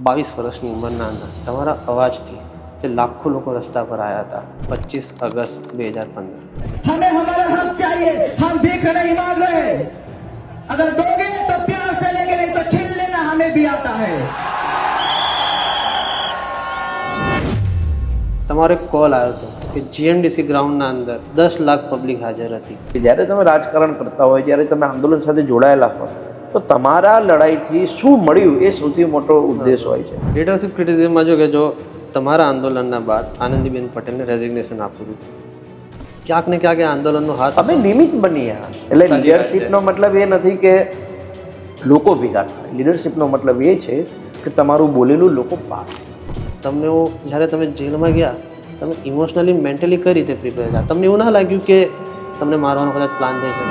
22 વર્ષની ઉંમરના અંદર તમારા અવાજથી જે લાખો લોકો રસ્તા પર આવ્યા હતા 25 અગસ્ત 2015। हमें हमारा हक चाहिए, हम भीख नहीं मांग रहे। अगर दोगे तो प्यार से लेंगे, नहीं तो छीन लेना हमें भी आता है। તમારો એક કોલ આવ્યો હતો કે જીએમડીસી ગ્રાઉન્ડના અંદર 10 લાખ પબ્લિક હાજર હતી। જ્યારે તમે રાજકારણ કરતા હોય, જ્યારે તમે આંદોલન સાથે જોડાયેલા હોય, તો તમારા લડાઈથી શું મળ્યું એ સૌથી મોટો ઉદ્દેશ હોય છે। લીડરશિપ ક્રિટિસિઝમમાં જો કે જો તમારા આંદોલનના બાદ આનંદીબેન પટેલને રેઝિગ્નેશન આપ્યું હતું, ક્યાંક ને ક્યાંક એ આંદોલનનો હાથ અમે નિમિત્ત બન્યા। એટલે લીડરશિપનો મતલબ એ નથી કે લોકો ભેગા થાય, લીડરશિપનો મતલબ એ છે કે તમારું બોલેલું લોકો પાડે। તમને એવું જ્યારે તમે જેલમાં ગયા, તમે ઇમોશનલી મેન્ટલી કઈ રીતે પ્રિપેર થયા? તમને એવું ના લાગ્યું કે તમને મારવાનો કદાચ પ્લાન થઈ શકે?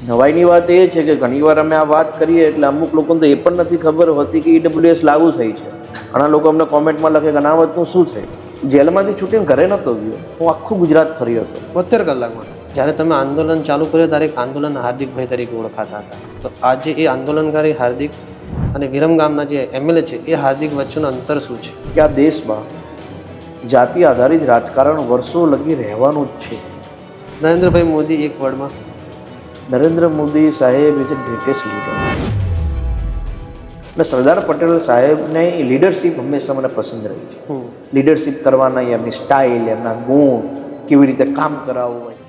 નવાઈની વાત એ છે કે ઘણીવાર અમે આ વાત કરીએ એટલે અમુક લોકોને તો એ પણ નથી ખબર હોતી કે ઈડબ્લ્યુએસ લાગુ થઈ છે। ઘણા લોકો અમને કોમેન્ટમાં લખે કે અનામતનું શું છે। જેલમાંથી છૂટીને ઘરે નહોતો ગયો, હું આખું ગુજરાત ફર્યો હતો 72 કલાકમાં। જ્યારે તમે આંદોલન ચાલુ કર્યું ત્યારે એક આંદોલન હાર્દિકભાઈ તરીકે ઓળખાતા હતા, તો આજે એ આંદોલનકારી હાર્દિક અને વિરમગામના જે એમએલએ છે એ હાર્દિક વચ્ચેનું અંતર શું છે? કે આ દેશમાં જાતિ આધારિત રાજકારણ વર્ષો લગી રહેવાનું જ છે। નરેન્દ્રભાઈ મોદી એક વર્ડમાં નરેન્દ્ર મોદી સાહેબ ઇઝ અ ગ્રેટેસ્ટ લીડર। અને સરદાર પટેલ સાહેબની લીડરશિપ હંમેશા મને પસંદ રહી છે। લીડરશિપ કરવાના એમની સ્ટાઇલ, એમના ગુણ, કેવી રીતે કામ કરાવવું હોય।